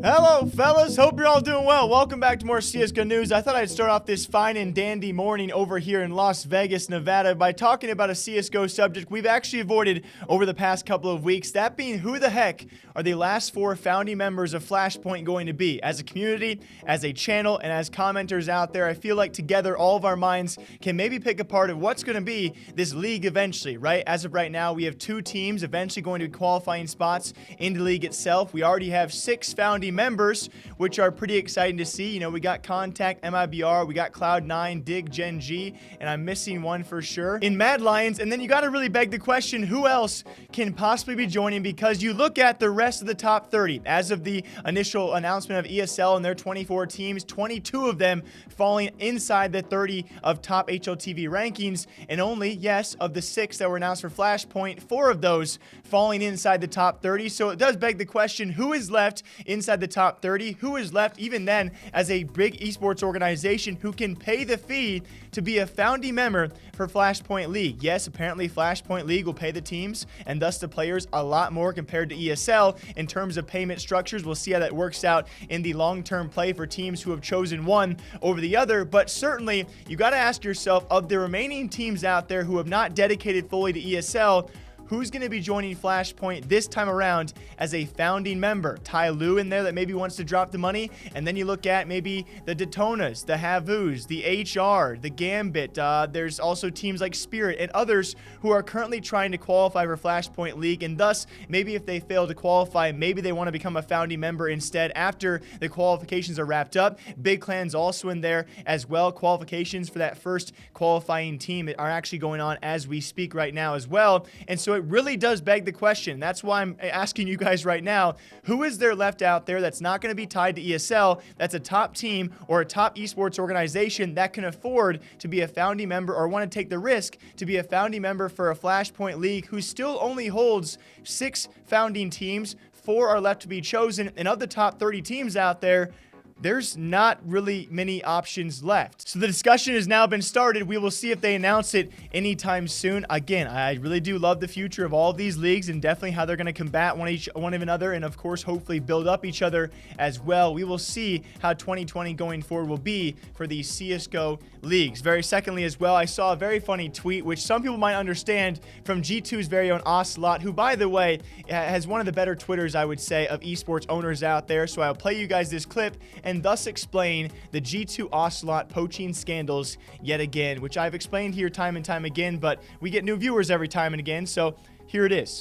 Hello, fellas. Hope you're all doing well. Welcome back to more CSGO news. I thought I'd start off this fine and dandy morning over here in Las Vegas, Nevada by talking about a CSGO subject we've actually avoided over the past couple of weeks. That being, who the heck are the last 4 founding members of Flashpoint going to be? As a community, as a channel, and as commenters out there, I feel like together all of our minds can maybe pick apart of what's going to be this league eventually, right? As of right now, we have 2 teams eventually going to be qualifying spots in the league itself. We already have 6 founding members, which are pretty exciting to see. You know, we got Contact, MIBR, we got Cloud9, Dig, Gen G, and I'm missing one for sure in Mad Lions. And then you got to really beg the question, who else can possibly be joining? Because you look at the rest of the top 30 as of the initial announcement of ESL and their 24 teams, 22 of them falling inside the 30 of top HLTV rankings, and only, yes, of the 6 that were announced for Flashpoint, 4 of those falling inside the top 30. So it does beg the question, who is left inside the top 30? Who is left even then as a big esports organization who can pay the fee to be a founding member for Flashpoint League? Yes, apparently Flashpoint League will pay the teams and thus the players a lot more compared to ESL in terms of payment structures. We'll see how that works out in the long-term play for teams who have chosen one over the other. But certainly, you got to ask yourself, of the remaining teams out there who have not dedicated fully to ESL, who's going to be joining Flashpoint this time around as a founding member? Ty Lue in there that maybe wants to drop the money. And then you look at maybe the Daytonas, the Havus, the HR, the Gambit. There's also teams like Spirit and others who are currently trying to qualify for Flashpoint League. And thus, maybe if they fail to qualify, maybe they want to become a founding member instead after the qualifications are wrapped up. Big Clan's also in there as well. Qualifications for that first qualifying team are actually going on as we speak right now as well. And so it really does beg the question. That's why I'm asking you guys right now, who is there left out there that's not going to be tied to ESL, that's a top team or a top esports organization that can afford to be a founding member or want to take the risk to be a founding member for a Flashpoint League who still only holds 6 founding teams, 4 are left to be chosen, and of the top 30 teams out there, there's not really many options left. So the discussion has now been started. We will see if they announce it anytime soon. Again, I really do love the future of all of these leagues and definitely how they're going to combat one of another and of course hopefully build up each other as well. We will see how 2020 going forward will be for these CSGO leagues. Very secondly as well, I saw a very funny tweet which some people might understand from G2's very own Ocelote, who by the way has one of the better Twitters I would say of esports owners out there. So I'll play you guys this clip and thus explain the G2 Ocelote poaching scandals yet again, which I've explained here time and time again, but we get new viewers every time and again, so here it is.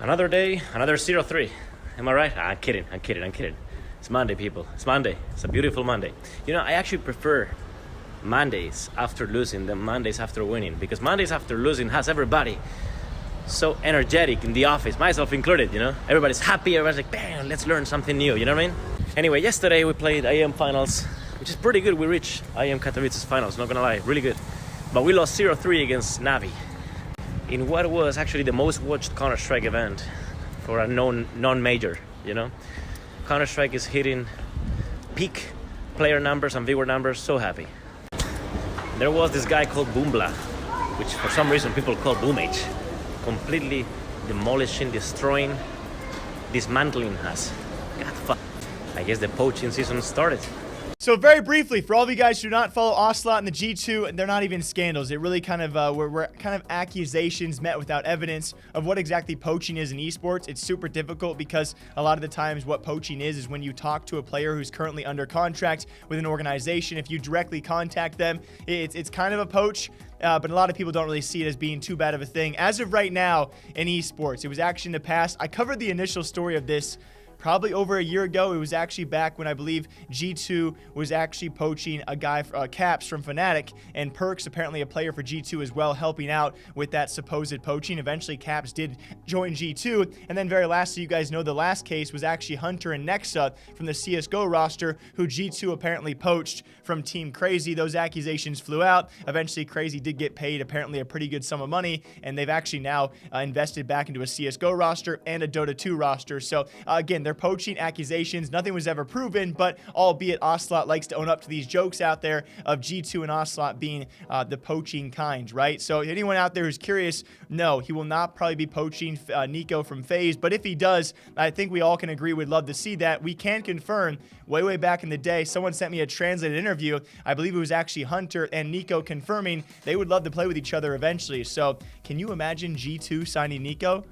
Another day, another 0-3. Am I right? I'm kidding. It's Monday, people. It's Monday. It's a beautiful Monday. You know, I actually prefer Mondays after losing than Mondays after winning, because Mondays after losing has everybody so energetic in the office, myself included, you know? Everybody's happy, everybody's like, bam, let's learn something new, you know what I mean? Anyway, yesterday we played IM finals, which is pretty good. We reached IM Katowice's finals, not gonna lie, really good. But we lost 0-3 against Navi in what was actually the most watched Counter-Strike event for a non-major, you know? Counter-Strike is hitting peak player numbers and viewer numbers, so happy. There was this guy called Boombla, which for some reason people call Boomage, completely demolishing, destroying, dismantling us. God fuck. I guess the poaching season started. So very briefly, for all of you guys who do not follow Ocelote and the G2, they're not even scandals. It really kind of were kind of accusations met without evidence of what exactly poaching is in esports. It's super difficult because a lot of the times what poaching is when you talk to a player who's currently under contract with an organization. If you directly contact them, it's kind of a poach. But a lot of people don't really see it as being too bad of a thing. As of right now in esports, it was actually in the past. I covered the initial story of this probably over a year ago. It was actually back when I believe G2 was actually poaching a guy, Caps from Fnatic, and Perks, apparently a player for G2 as well, helping out with that supposed poaching. Eventually, Caps did join G2. And then very lastly, you guys know the last case was actually Hunter and Nexa from the CSGO roster, who G2 apparently poached from Team Crazy. Those accusations flew out. Eventually, Crazy did get paid apparently a pretty good sum of money, and they've actually now invested back into a CSGO roster and a Dota 2 roster. So again, they're poaching accusations. Nothing was ever proven, but albeit Ocelote likes to own up to these jokes out there of G2 and Ocelote being the poaching kind, right? So anyone out there who's curious, no, he will not probably be poaching Nico from FaZe, but if he does, I think we all can agree we'd love to see that. We can confirm, way back in the day, someone sent me a translated interview. I believe it was actually Hunter and Nico confirming they would love to play with each other eventually. So can you imagine G2 signing Nico?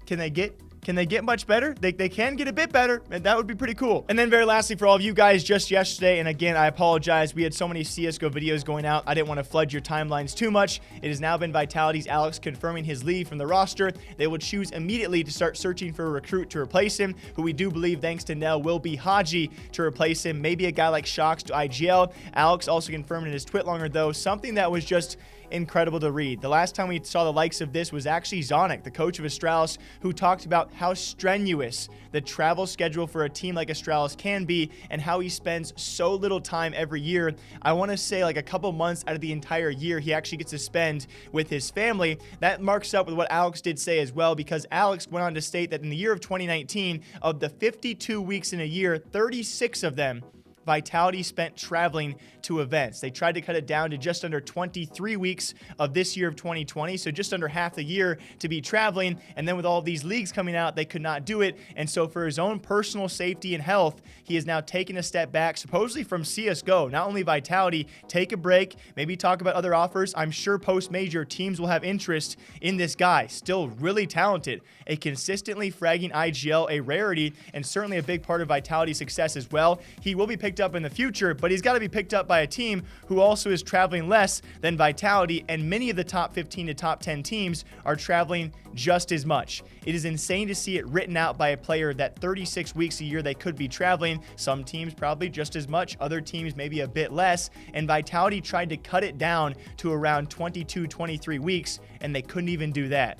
Can they get much better? They can get a bit better, and that would be pretty cool. And then very lastly, for all of you guys, just yesterday, and again, I apologize, we had so many CSGO videos going out, I didn't want to flood your timelines too much. It has now been Vitality's Alex confirming his leave from the roster. They will choose immediately to start searching for a recruit to replace him, who we do believe, thanks to Nell, will be Haji to replace him. Maybe a guy like Shox to IGL. Alex also confirmed in his Twitlonger, though, something that was just incredible to read. The last time we saw the likes of this was actually Zonic, the coach of Astralis, who talked about how strenuous the travel schedule for a team like Astralis can be and how he spends so little time every year. I want to say like a couple months out of the entire year he actually gets to spend with his family. That marks up with what Alex did say as well, because Alex went on to state that in the year of 2019, of the 52 weeks in a year, 36 of them Vitality spent traveling to events. They tried to cut it down to just under 23 weeks of this year of 2020, so just under half the year to be traveling, and then with all of these leagues coming out, they could not do it, and so for his own personal safety and health, he has now taken a step back, supposedly from CSGO. Not only Vitality, take a break, maybe talk about other offers. I'm sure post-major teams will have interest in this guy, still really talented, a consistently fragging IGL, a rarity, and certainly a big part of Vitality's success as well. He will be picked up in the future, but he's got to be picked up by a team who also is traveling less than Vitality, and many of the top 15 to top 10 teams are traveling just as much. It is insane to see it written out by a player that 36 weeks a year they could be traveling. Some teams probably just as much, other teams maybe a bit less, and Vitality tried to cut it down to around 22, 23 weeks, and they couldn't even do that.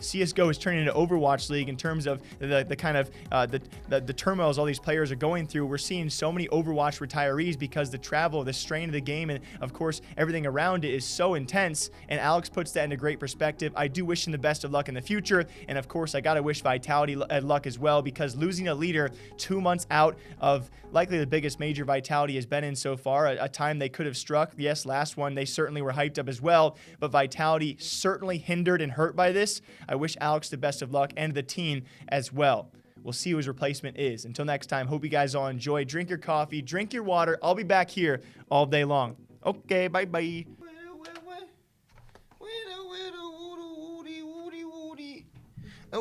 CSGO is turning into Overwatch League in terms of the kind of the turmoils all these players are going through. We're seeing so many Overwatch retirees because the travel, the strain of the game, and of course everything around it is so intense, and Alex puts that into great perspective. I do wish him the best of luck in the future, and of course I gotta wish Vitality luck as well, because losing a leader 2 months out of likely the biggest major Vitality has been in so far, a time they could have struck. Yes, last one they certainly were hyped up as well, but Vitality certainly hindered and hurt by this. I wish Alex the best of luck, and the team as well. We'll see who his replacement is. Until next time, hope you guys all enjoy. Drink your coffee, drink your water. I'll be back here all day long. Okay, bye-bye. A